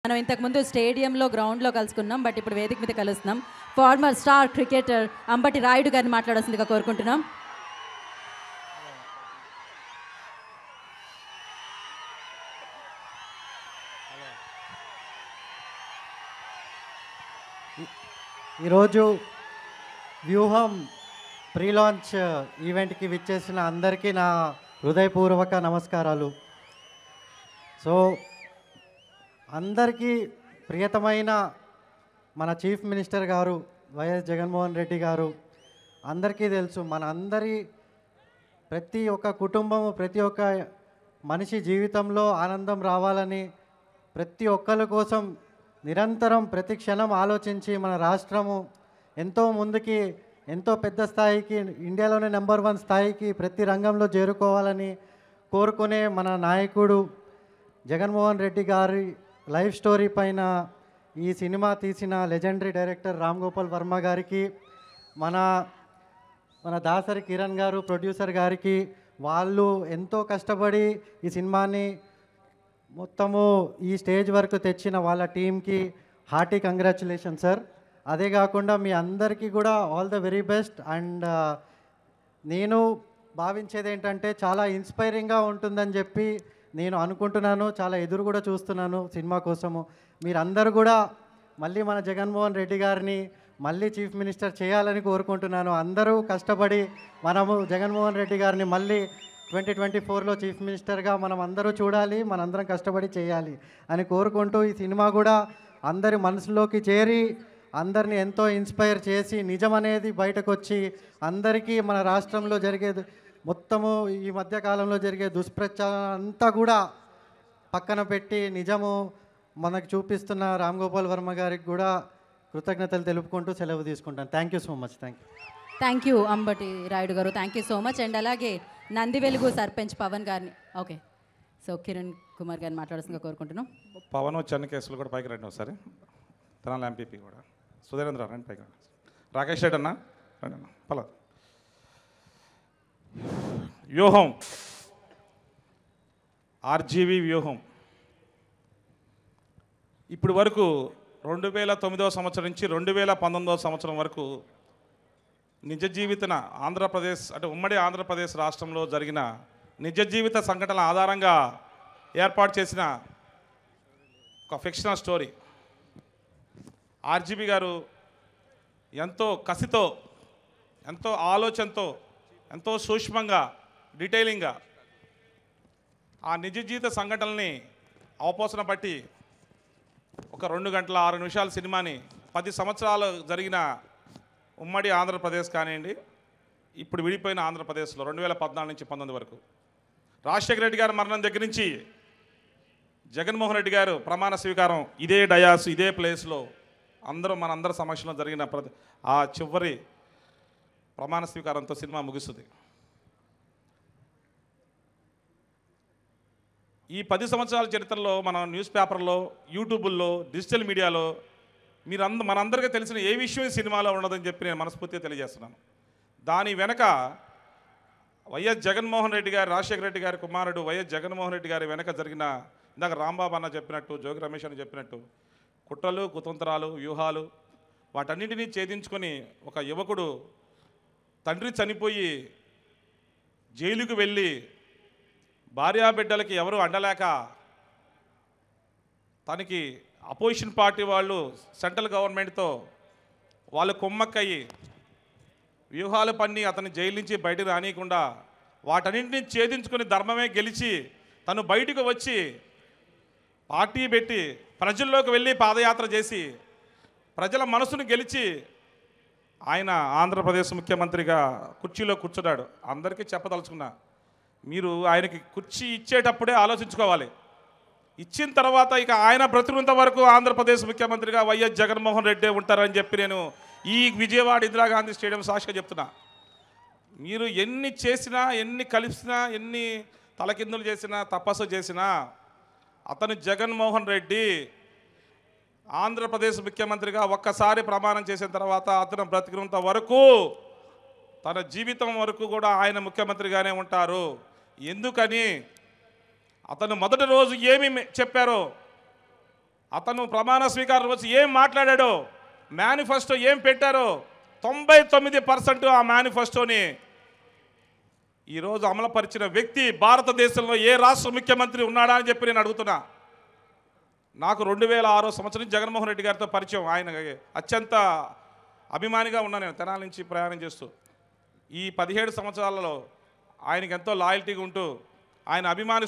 మనం ఇంతకుముందు స్టేడియంలో గ్రౌండ్లో కలుసుకున్నాం, బట్ ఇప్పుడు వేదిక మీద కలుస్తున్నాం. Former star cricketer Ambati Rayudu గారిని మాట్లాడాల్సిందిగా కోరుకుంటున్నాం. ఈరోజు వ్యూహం ప్రీ లాంచ్ ఈవెంట్కి విచ్చేసిన అందరికీ నా హృదయపూర్వక నమస్కారాలు. సో అందరికీ ప్రియతమైన మన చీఫ్ మినిస్టర్ గారు వైఎస్ జగన్మోహన్ రెడ్డి గారు అందరికీ తెలుసు. మన అందరి ప్రతి ఒక్క కుటుంబము, ప్రతి ఒక్క మనిషి జీవితంలో ఆనందం రావాలని ప్రతి ఒక్కరి కోసం నిరంతరం ప్రతి క్షణం ఆలోచించి మన రాష్ట్రము ఎంతో ముందుకి, ఎంతో పెద్ద స్థాయికి, ఇండియాలోనే నెంబర్ 1 స్థాయికి ప్రతి రంగంలో చేరుకోవాలని కోరుకునే మన నాయకుడు జగన్మోహన్ రెడ్డి గారి లైఫ్ స్టోరీ పైన ఈ సినిమా తీసిన లెజెండరీ డైరెక్టర్ రామ్ గోపాల్ వర్మ గారికి, మన దాసరి కిరణ్ గారు ప్రొడ్యూసర్ గారికి, వాళ్ళు ఎంతో కష్టపడి ఈ సినిమాని మొత్తము ఈ స్టేజ్ వరకు తెచ్చిన వాళ్ళ టీంకి హార్టీ కంగ్రాచులేషన్ సార్. అదే కాకుండా మీ అందరికీ కూడా all the very best. And నేను భావించేది ఏంటంటే చాలా ఇన్స్పైరింగ్గా ఉంటుందని చెప్పి నేను అనుకుంటున్నాను. చాలా ఎదురు కూడా చూస్తున్నాను సినిమా కోసము. మీరందరూ కూడా మళ్ళీ మన జగన్మోహన్ రెడ్డి గారిని మళ్ళీ చీఫ్ మినిస్టర్ చేయాలని కోరుకుంటున్నాను. అందరూ కష్టపడి మనము జగన్మోహన్ రెడ్డి గారిని మళ్ళీ 2024లో చీఫ్ మినిస్టర్గా మనం అందరూ చూడాలి, మనందరం కష్టపడి చేయాలి అని కోరుకుంటూ ఈ సినిమా కూడా అందరి మనసులోకి చేరి అందరిని ఎంతో ఇన్స్పైర్ చేసి నిజం అనేది బయటకు వచ్చి అందరికీ మన రాష్ట్రంలో జరిగేది మొత్తము ఈ మధ్యకాలంలో జరిగే దుష్ప్రచారం అంతా కూడా పక్కన పెట్టి నిజము మనకు చూపిస్తున్న రామ్ గోపాల్ వర్మ గారికి కూడా కృతజ్ఞతలు తెలుపుకుంటూ సెలవు తీసుకుంటాను. Thank you so much. Thank you Ambati Rayudu garu, thank you so much. And అలాగే నంది వెలుగు సర్పంచ్ పవన్ గారిని, ఓకే, సో కిరణ్ కుమార్ గారిని మాట్లాడాల్సిందిగా కోరుకుంటున్నాం. పవన్ చెన్న కేసులు కూడా పైకి రండి ఒకసారి. తనాల ఎంపీపీ కూడా సుధీరేంద్ర రండి పైకి రండి. రాకేష్ రెడ్డి అన్న రండి అన్న. పలా వ్యూహం, ఆర్జీవీ వ్యూహం ఇప్పటి వరకు 2009వ సంవత్సరం నుంచి 2019వ సంవత్సరం వరకు నిజ జీవిత ఆంధ్రప్రదేశ్ అంటే ఉమ్మడి ఆంధ్రప్రదేశ్ రాష్ట్రంలో జరిగిన నిజ జీవిత సంఘటనల ఆధారంగా ఏర్పాటు చేసిన ఒక ఫిక్షనల్ స్టోరీ. ఆర్జీబీ గారు ఎంతో కసితో, ఎంతో ఆలోచనతో, ఎంతో సూక్ష్మంగా, డీటెయిలింగ్గా ఆ నిజ జీవిత సంఘటనల్ని అవపోసన పట్టి ఒక 2 గంటల 6 నిమిషాల సినిమాని 10 సంవత్సరాలు జరిగిన ఉమ్మడి ఆంధ్రప్రదేశ్ కానివ్వండి, ఇప్పుడు విడిపోయిన ఆంధ్రప్రదేశ్లో 2014 నుంచి 19 వరకు రాజశేఖర రెడ్డి గారి మరణం దగ్గర నుంచి జగన్మోహన్ రెడ్డి గారు ప్రమాణ స్వీకారం ఇదే డయాస్, ఇదే ప్లేస్లో మనందరి సమక్షంలో జరిగిన ఆ చివరి ప్రమాణ స్వీకారంతో సినిమా ముగుస్తుంది. ఈ 10 సంవత్సరాల చరిత్రలో మనం న్యూస్ పేపర్లో, యూట్యూబుల్లో, డిజిటల్ మీడియాలో మనందరికీ తెలిసిన ఏ విషయం ఈ సినిమాలో ఉండదని చెప్పి నేను మనస్ఫూర్తిగా తెలియజేస్తున్నాను. దాని వెనక వైఎస్ జగన్మోహన్ రెడ్డి గారు, రాజశేఖర రెడ్డి గారి కుమారుడు వైఎస్ జగన్మోహన్ రెడ్డి గారి వెనక జరిగిన, ఇందాక రాంబాబు అన్న చెప్పినట్టు, జోగి రమేష్ అని చెప్పినట్టు, కుట్రలు, కుతంత్రాలు, వ్యూహాలు, వాటన్నింటినీ ఛేదించుకొని ఒక యువకుడు తండ్రి చనిపోయి జైలుకు వెళ్ళి భార్యాబిడ్డలకి ఎవరు అండలేక తనకి అపోజిషన్ పార్టీ వాళ్ళు సెంట్రల్ గవర్నమెంట్తో వాళ్ళు కుమ్మక్కయ్యి వ్యూహాలు పన్ని అతని జైలు నుంచి బయటకు రానియకుండా వాటన్నింటినీ ఛేదించుకొని ధర్మమే గెలిచి తను బయటకు వచ్చి పార్టీ పెట్టి ప్రజల్లోకి వెళ్ళి పాదయాత్ర చేసి ప్రజల మనసును గెలిచి ఆయన ఆంధ్రప్రదేశ్ ముఖ్యమంత్రిగా కుర్చీలో కూర్చున్నాడు. అందరికీ చెప్పదలుచుకున్నా, మీరు ఆయనకి కుర్చీ ఇచ్చేటప్పుడే ఆలోచించుకోవాలి. ఇచ్చిన తర్వాత ఇక ఆయన బ్రతికినంత వరకు ఆంధ్రప్రదేశ్ ముఖ్యమంత్రిగా వైఎస్ జగన్మోహన్ రెడ్డి ఉంటారని చెప్పి నేను ఈ విజయవాడ ఇందిరాగాంధీ స్టేడియం సాక్షిగా చెప్తున్నా. మీరు ఎన్ని చేసినా, ఎన్ని కలిసినా, ఎన్ని తలకిందులు చేసినా, తపస్సు చేసినా అతను జగన్మోహన్ రెడ్డి ఆంధ్రప్రదేశ్ ముఖ్యమంత్రిగా ఒక్కసారి ప్రమాణం చేసిన తర్వాత అతను బ్రతికినంత వరకు తన జీవితం వరకు కూడా ఆయన ముఖ్యమంత్రిగానే ఉంటారు. ఎందుకని అతను మొదటి రోజు ఏమి చెప్పారో అతను ప్రమాణ స్వీకారం వచ్చి ఏం మాట్లాడాడో, మేనిఫెస్టో ఏం పెట్టారో 99% ఆ మేనిఫెస్టోని ఈరోజు అమలుపరిచిన వ్యక్తి భారతదేశంలో ఏ రాష్ట్ర ముఖ్యమంత్రి ఉన్నాడా అని చెప్పి నేను అడుగుతున్నా. నాకు 2006 సంవత్సరం జగన్మోహన్ రెడ్డి గారితో పరిచయం. ఆయన అత్యంత అభిమానిగా ఉన్నా నేను తెనాలి నుంచి ప్రయాణం చేస్తూ. ఈ 17 సంవత్సరాలలో ఆయనకి ఎంతో లాయల్టీగా ఉంటూ ఆయన అభిమాని